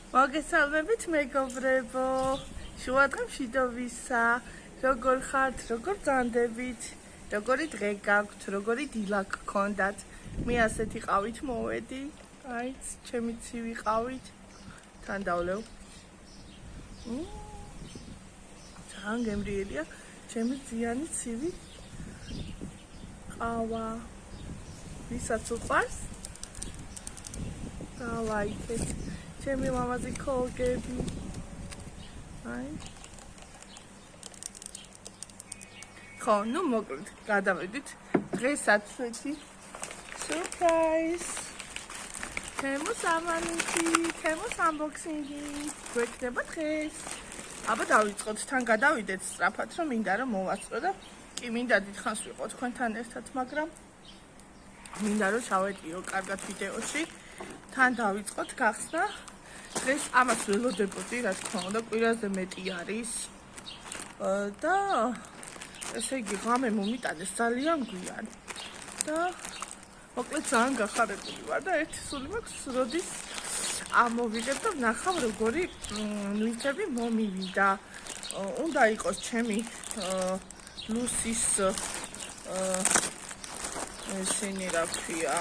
მოგესალმებით მეგობრებო, შუადღე მშვიდობისა, როგორ ხართ, როგორ ძანდებით, როგორი დღე გაქვთ, როგორი დილა გქონდათ. მე ასეთი ყავით მოვედი, აი, ჩემი ცივი ყავით, თან დავლევ. ძალიან გემრიელია, ჩემი ძიანი ცივი ყავა. ვისაც უყვარს? დავაიქეთ. ჩემი მამაზი ქოლგები. აი. ხო, ნუ მოკლედ გადავედით. დღესაც ვეცი surprise. თემოს ამანითი, თემოს unboxing-ი გვექნება დღეს. აბა დავიწყოთ, თან გადავიდეთ სწრაფად, რომ მინდა რომ მოვასწრო და კი მინდა დიდხანს ვიყო თქვენთან ერთად, მაგრამ მინდა რომ ჩავეტიო კარგად ვიდეოში. თან დავიწყოთ გახსნა. დღეს ამას ველოდებოდი, რა თქმა უნდა, კვირაზე მეტი არის. და ესე იგი, ღამე მომიტანეს ძალიან გვიან. და მოკლედ ძალიან გახარებული ვარ და ერთი სული მაქვს, როდის ამოვიდებ და ვნახავ როგორი ნივთები მომივიდა. უნდა იყოს ჩემი ლუსის ესენი რა ქვია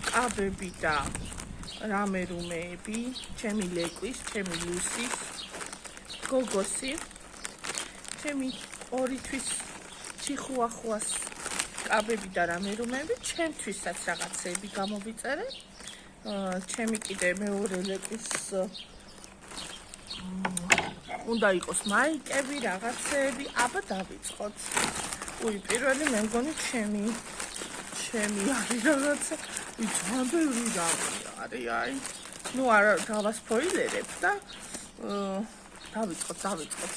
კაბები და რამე რუმეები, ჩემი ლეკვის, ჩემი ლუსის, გოგოსი, ჩემი ორი თვის ჩიხუახუას კაბები და რამე რუმეები, ჩემთვისაც რაღაცეები გამოვიწერე. ჩემი კიდე მეორე ლეკვის უნდა იყოს მაიკები, რაღაცეები, აბა დავიწყოთ. უი, პირველი მე მგონი ჩემი არის რაღაცა, ძალიან ბევრი რამე არის, აი. ნუ არა დავასპოილერებ და დავიწყოთ.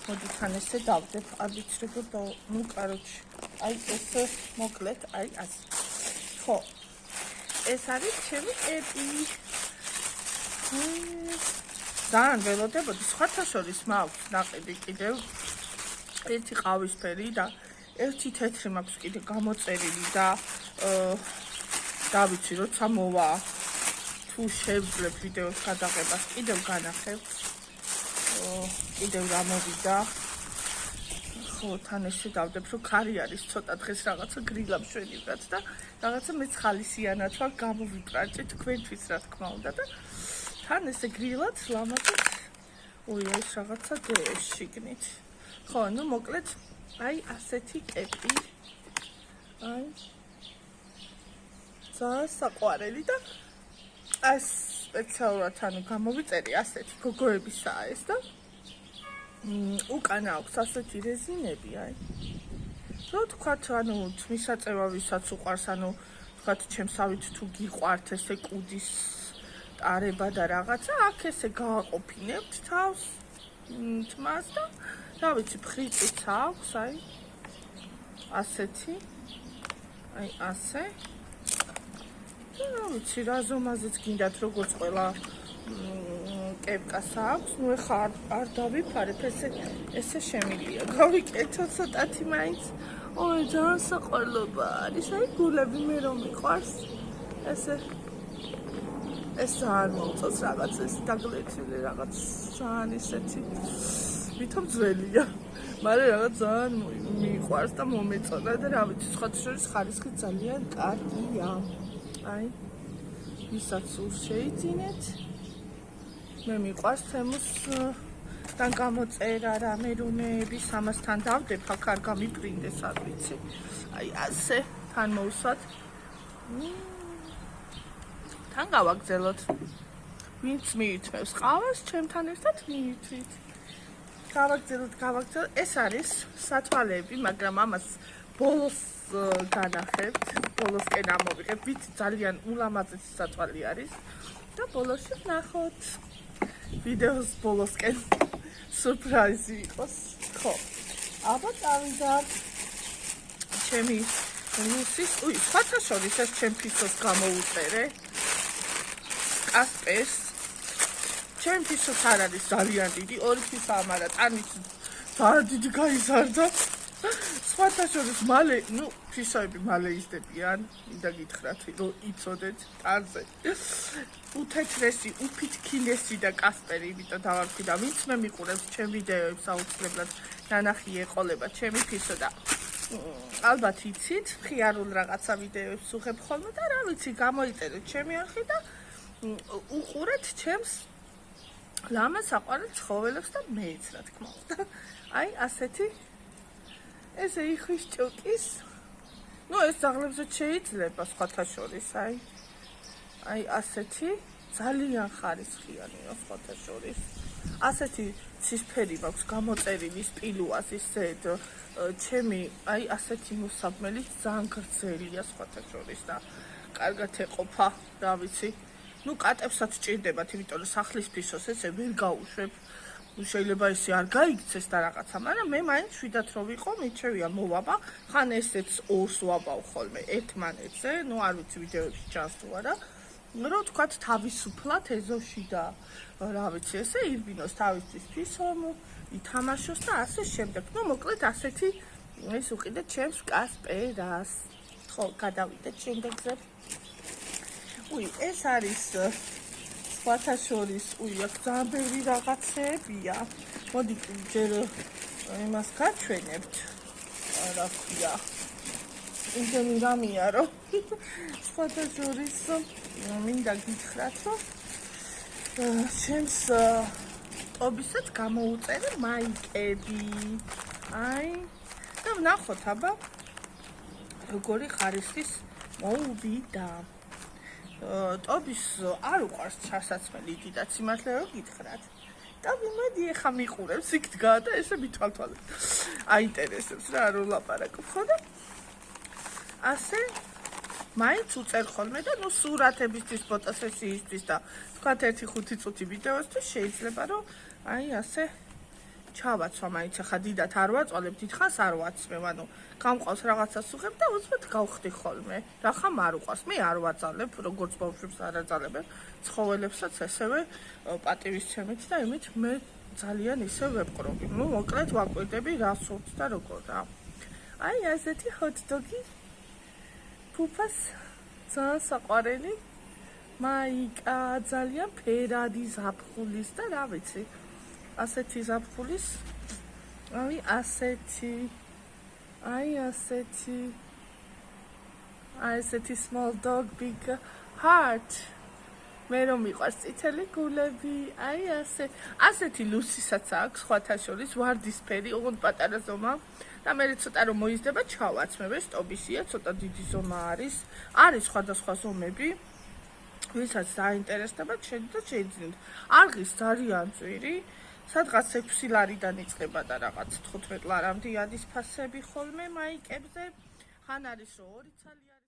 მოდი თან ესე დავდებ, არ ვიცი როგორ ნუ კაროჩი. აი ესე მოკლედ, აი ასე. ხო. ეს არის ჩემი კეპი. ძალიან ველოდებოდი, სხვათა შორის მაქვს ნაყიდი კიდევ ერთი ყავისფერი და ერთი თეთრი მაქვს კიდე გამოწერილი და დავიცი როცა მოვა თუ შევძლებ ვიდეოს გადაღებას კიდევ განახებ. კიდევ რა მოვიდა. ხო, თან ესე დავდებ, რომ ქარი არის ცოტა დღეს რაღაცა გრილა მშვენივრად და რაღაცა მეც ხალისიანად ვარ გამოვიბრანჭი თქვენთვის რა თქმა უნდა და თან ესე გრილად ლამაზად. უი, ეს რაღაცა დეეშ შიგნით. ხო, ნუ მოკლედ აი ასეთი კეპი. აი. ძალიან საყვარელი და ეს სპეციალურად ანუ გამოვიწერე ასეთი გოგოებისაა ეს და უკან აქვს ასეთი რეზინები, აი. რო თქვათ, ანუ მისაწევა ვისაც უყვარს, ანუ თქვათ ჩემსავით თუ გიყვართ ესე კუდის ტარება და რაღაცა, აქ ესე გააყოფინებთ თავს თმას და რა ვიცი, ფრიწიც აქვს, აი. ასეთი. აი ასე. რა ვიცი, რა ზომაზეც გინდათ, როგორც ყველა კეპკას აქვს, ნუ ეხა არ დავიფარებ, ესე შემილია. გავიკეთო ცოტათი მაინც. ოი, ძალიან საყვარლობა არის, აი გულები მე რომ მიყვარს. ესე ეს ძალიან მომწონს რაღაც ეს დაგლეცილი რაღაც ძალიან ისეთი ვითომ ძველია. მაგრამ რაღაც ძალიან მიყვარს და მომეწონა და რა ვიცი, სხვათა შორის ხარისხი ძალიან კარგია. აი, ვისაც სულ შეიძინეთ. მე მიყვარს თემოს თან გამოწერა რამე რუმეების, ამასთან დავდებ, აქ არ გამიფრინდეს, არ ვიცი. აი, ასე თან მოვსვათ. თან გავაგზელოთ. ვინც მიირთმევს ყავას, ჩემთან ერთად მიირთვით. გავაგზელოთ. ეს არის სათვალეები, მაგრამ ამას ბოლოს განახებთ, ბოლოსკენ ამოვიღებ, ვიცი ძალიან ულამაზესი სათვალე არის და ბოლოში ვნახოთ. ვიდეოს ბოლოსკენ სურპრაიზი იყოს. ხო. აბა წავიდეთ. ჩემი ლუსის, უი, სხვათა შორის ეს ჩემთვისაც გამოვუწერე. კასპერს. ჩემთვისაც არ არის ძალიან დიდი, ორი თვისაა, მაგრამ ტანიც ძალიან დიდი გაიზარდა. სხვათა შორის მალე, ნუ ფისოები მალე იზრდებიან, მინდა გითხრათ, რომ იცოდეთ ტანზე. უთეთრესი, უფითქინესი და კასპერი, იმიტომ დავარქვი და ვინც მე მიყურებს ჩემ ვიდეოებს აუცილებლად ნანახი ეყოლება ჩემი ფისო და ალბათ იცით, მხიარულ რაღაცა ვიდეოებს უხებ ხოლმე და რა ვიცი, გამოიწერეთ ჩემი არხი და უყურეთ ჩემს ლამასაყვარელ ცხოველებს და მეც რა თქმა უნდა. აი ასეთი ესე იხვის ჭუკის. ნუ ეს ძაღლებზე შეიძლება სხვათა შორის, აი ასეთი ძალიან ხარისხიანია სხვათა შორის. ასეთი ცისფერი მაქვს გამოწერილი სპილუას ისეთ ჩემი აი ასეთი მოსაბმელი ძალიან გრძელია სხვათა შორის და კარგად ეყოფა, რა ვიცი. ნუ კატებსაც ჭირდებათ, იმიტომ რომ სახლის ფისოს ესე ვერ გაუშვებ. შეიძლება ესე არ გაიქცეს და რაღაცა, მაგრამ მე მაინც შვიდათ რო ვიყო, მიჩევია მოვაბა, ხან ესეც ორს ვაბავ ხოლმე ერთმანეთზე, ნუ არ ვიცი ვიდეოებში ჩანს თუ არა. რო თქვათ თავისუფლად ეზოში და რა ვიცი, ესე ირბინოს თავისთვის ფისო, ითამაშოს და ასე შემდეგ. ნუ მოკლედ ასეთი ეს უყიდეთ ჩემს კასპერას. ხო, გადავიდეთ შემდეგზე. ეს არის სხვათა შორის, აქ ძალიან ბევრი რაღაცეებია. მოდი ჯერ იმას გაჩვენებთ. რა ქვია? იმდენი რამეა, რომ სხვათა შორის მინდა გითხრათ, რომ ჩემს ტობისაც გამოუწერე მაიკები. და ვნახოთ, აბა როგორი ხარისხის მოუვიდა. ტობის არ უყვარს ჩასაცმელი დიდად, სიმართლე რომ გითხრათ. ტობი მოდი ეხა მიყურებს, იქ დგა და ესე მithვალთვალებს. აინტერესებს რა არ ვლაპარაკობ ხო და ასე მაინც უწერ ხოლმე და ნუ სურათებისთვის, ფოტოსესიისთვის და თქვათ 1-5 წუთი ვიდეოსთვის შეიძლება რომ აი ასე ჩავაცვა მაინც ახლა დიდად არ ვაწვალებ, დიდხანს არ ვაცმევ, ანუ გამყავს რაღაცას უხებ და უცბად გავხდი ხოლმე. რა ხამ არ უყვარს, მე არ ვაძალებ, როგორც ბავშვებს არ აძალებენ, ცხოველებსაც ესევე პატივისცემით და იმით მე ძალიან ისე ვეპყრობი. ნუ მოკლედ ვაკვირდები რა სურთ და როგორ რა. აი ასეთი ჰოთ-დოგი ფუფას ძალიან საყვარელი მაიკა, ძალიან ფერადი ზაფხულის და რა ვიცი. ასეთი ზაფხულის, აი ასეთი small dog, big heart. მე რომ მიყვარს წითელი გულები, აი ასეთი ლუსისაც აქვს სხვათა შორის, ვარდისფერი, ოღონდ პატარა ზომა და მე ცოტა რომ მოიზრდება ჩავაცმებ, ეს ტობისია, ცოტა დიდი ზომა არის. არის სხვადასხვა ზომები. ვისაც დაინტერესდებათ, შეიძლება. არღის ძალიან ძვირი. სადღაც 6 ლარიდან იწყება და რაღაც 15 ლარამდე ადის ფასები ხოლმე მაიკებზე. ხან არის რომ 2 ცალი